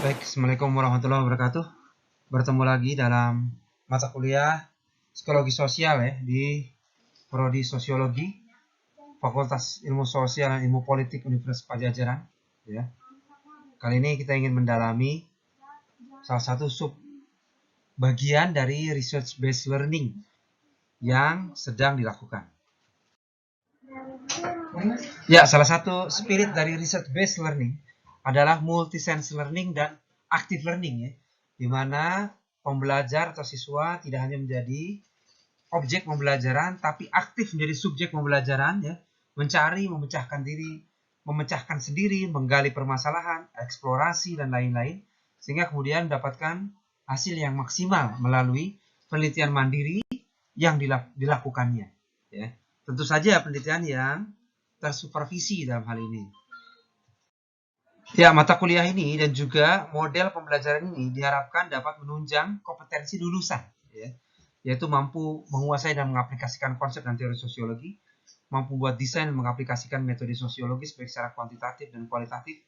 Baik, Assalamualaikum warahmatullahi wabarakatuh. Bertemu lagi dalam mata kuliah Psikologi Sosial ya di Prodi Sosiologi, Fakultas Ilmu Sosial dan Ilmu Politik Universitas Padjadjaran. Ya. Kali ini kita ingin mendalami salah satu sub bagian dari research based learning yang sedang dilakukan. Ya, salah satu spirit dari research based learning adalah multi-sense learning dan active learning ya, di mana pembelajar atau siswa tidak hanya menjadi objek pembelajaran tapi aktif menjadi subjek pembelajaran ya, mencari, memecahkan sendiri, menggali permasalahan, eksplorasi dan lain-lain sehingga kemudian mendapatkan hasil yang maksimal melalui penelitian mandiri yang dilakukannya ya. Tentu saja penelitian yang tersupervisi dalam hal ini. Ya, mata kuliah ini dan juga model pembelajaran ini diharapkan dapat menunjang kompetensi lulusan, ya, yaitu mampu menguasai dan mengaplikasikan konsep dan teori sosiologi, mampu buat desain dan mengaplikasikan metode sosiologis baik secara kuantitatif dan kualitatif,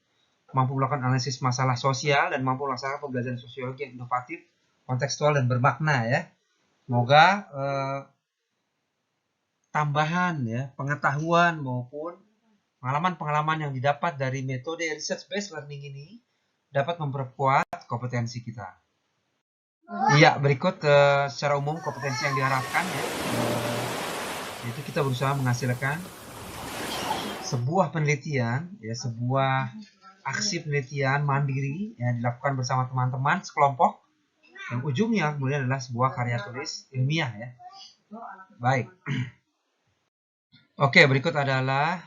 mampu melakukan analisis masalah sosial, dan mampu melaksanakan pembelajaran sosiologi yang inovatif, kontekstual, dan bermakna. Ya, semoga tambahan ya pengetahuan maupun pengalaman-pengalaman yang didapat dari metode research based learning ini dapat memperkuat kompetensi kita. Iya, berikut secara umum kompetensi yang diharapkan ya, yaitu kita berusaha menghasilkan sebuah penelitian ya, sebuah aksi penelitian mandiri yang dilakukan bersama teman-teman sekelompok yang ujungnya kemudian adalah sebuah karya tulis ilmiah ya. Baik. Oke, berikut adalah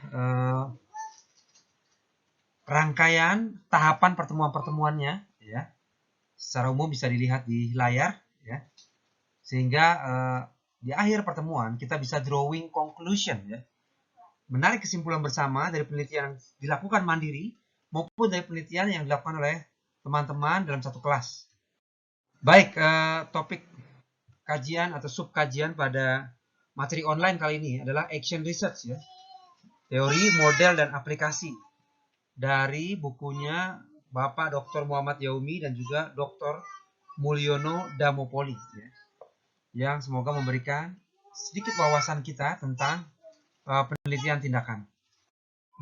rangkaian tahapan pertemuan-pertemuannya ya. Secara umum bisa dilihat di layar ya. Sehingga di akhir pertemuan kita bisa drawing conclusion ya. Menarik kesimpulan bersama dari penelitian yang dilakukan mandiri maupun dari penelitian yang dilakukan oleh teman-teman dalam satu kelas. Baik, topik kajian atau sub kajian pada materi online kali ini adalah action research ya. Teori, model, dan aplikasi dari bukunya Bapak Dr. Muhammad Yaumi dan juga Dr. Mulyono Damopoli ya, yang semoga memberikan sedikit wawasan kita tentang penelitian tindakan.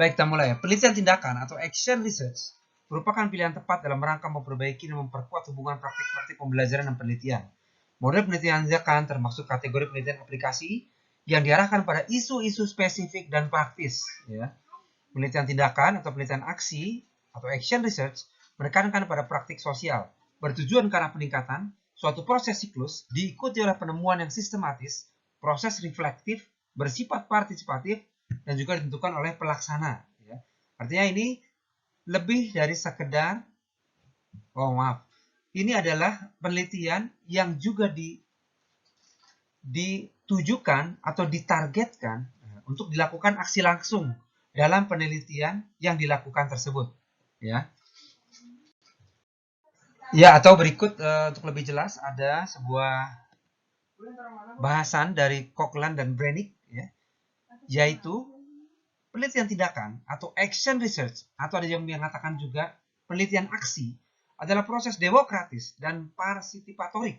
Baik, kita mulai. Penelitian tindakan atau action research merupakan pilihan tepat dalam rangka memperbaiki dan memperkuat hubungan praktik-praktik pembelajaran dan penelitian. Model penelitian tindakan termasuk kategori penelitian aplikasi yang diarahkan pada isu-isu spesifik dan praktis. Ya. Penelitian tindakan atau penelitian aksi atau action research menekankan pada praktik sosial, bertujuan ke arah peningkatan suatu proses siklus diikuti oleh penemuan yang sistematis, proses reflektif, bersifat partisipatif, dan juga ditentukan oleh pelaksana. Ya. Artinya ini lebih dari sekedar, ini adalah penelitian yang juga ditujukan atau ditargetkan untuk dilakukan aksi langsung dalam penelitian yang dilakukan tersebut. Ya. Ya, atau berikut untuk lebih jelas ada sebuah bahasan dari Coughlin dan Brennick ya, yaitu penelitian tindakan atau action research atau ada yang mengatakan juga penelitian aksi adalah proses demokratis dan partisipatorik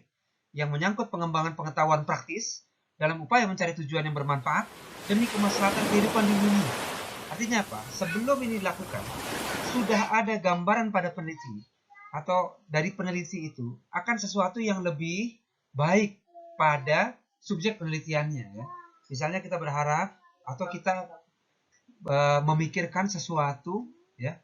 yang menyangkut pengembangan pengetahuan praktis dalam upaya mencari tujuan yang bermanfaat demi kemaslahatan kehidupan di bumi. Artinya apa? Sebelum ini dilakukan, sudah ada gambaran pada peneliti atau dari peneliti itu akan sesuatu yang lebih baik pada subjek penelitiannya. Ya. Misalnya kita berharap atau kita memikirkan sesuatu, ya,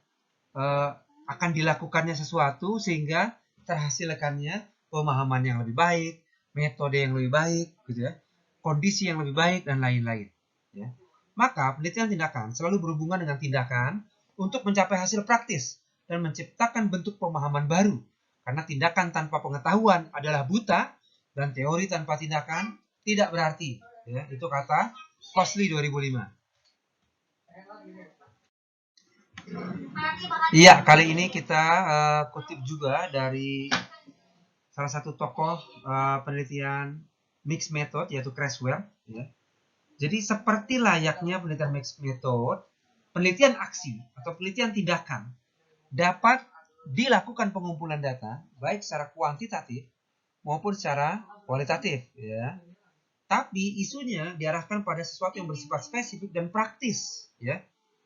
akan dilakukannya sesuatu sehingga terhasilkannya pemahaman yang lebih baik, metode yang lebih baik, gitu ya, kondisi yang lebih baik dan lain-lain. Ya. Maka penelitian tindakan selalu berhubungan dengan tindakan untuk mencapai hasil praktis dan menciptakan bentuk pemahaman baru. Karena tindakan tanpa pengetahuan adalah buta dan teori tanpa tindakan tidak berarti. Ya, itu kata Costley 2005. Iya, kali ini kita kutip juga dari salah satu tokoh penelitian mixed method yaitu Creswell. Ya. Jadi seperti layaknya penelitian mixed method, penelitian aksi atau penelitian tindakan dapat dilakukan pengumpulan data baik secara kuantitatif maupun secara kualitatif, ya. Tapi isunya diarahkan pada sesuatu yang bersifat spesifik dan praktis, ya.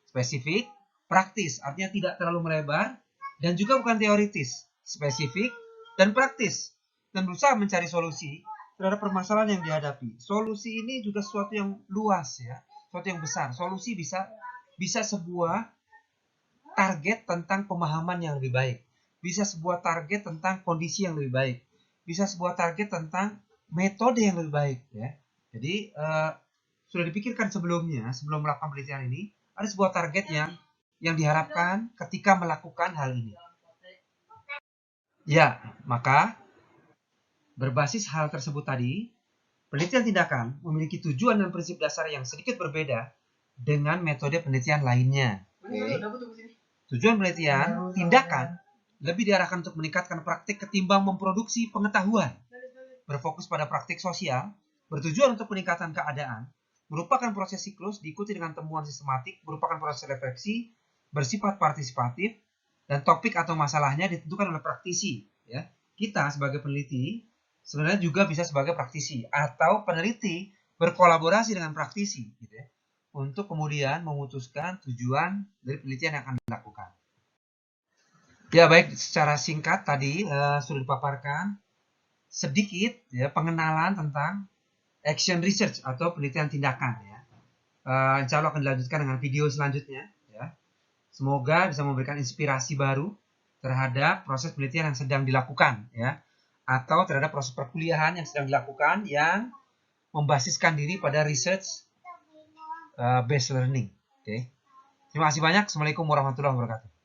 Spesifik, praktis, artinya tidak terlalu melebar dan juga bukan teoritis. Spesifik dan praktis, dan berusaha mencari solusi terhadap permasalahan yang dihadapi. Solusi ini juga sesuatu yang luas, ya, sesuatu yang besar. Solusi bisa sebuah target tentang pemahaman yang lebih baik, bisa sebuah target tentang kondisi yang lebih baik, bisa sebuah target tentang metode yang lebih baik, ya. Jadi sudah dipikirkan sebelumnya, sebelum melakukan penelitian ini, ada sebuah target yang diharapkan ketika melakukan hal ini. Ya, maka berbasis hal tersebut tadi, penelitian tindakan memiliki tujuan dan prinsip dasar yang sedikit berbeda dengan metode penelitian lainnya. Okay. Tujuan penelitian tindakan lebih diarahkan untuk meningkatkan praktik ketimbang memproduksi pengetahuan. Berfokus pada praktik sosial, bertujuan untuk peningkatan keadaan, merupakan proses siklus diikuti dengan temuan sistematik, merupakan proses refleksi, bersifat partisipatif, dan topik atau masalahnya ditentukan oleh praktisi. Ya. Kita sebagai peneliti sebenarnya juga bisa sebagai praktisi atau peneliti berkolaborasi dengan praktisi, gitu ya, untuk kemudian memutuskan tujuan dari penelitian yang akan dilakukan. Ya, baik, secara singkat tadi sudah dipaparkan sedikit, ya, pengenalan tentang action research atau penelitian tindakan, ya. Insya Allah akan dilanjutkan dengan video selanjutnya, ya. Semoga bisa memberikan inspirasi baru terhadap proses penelitian yang sedang dilakukan, ya, atau terhadap proses perkuliahan yang sedang dilakukan yang membasiskan diri pada research based learning. Oke. Terima kasih banyak. Assalamualaikum warahmatullahi wabarakatuh.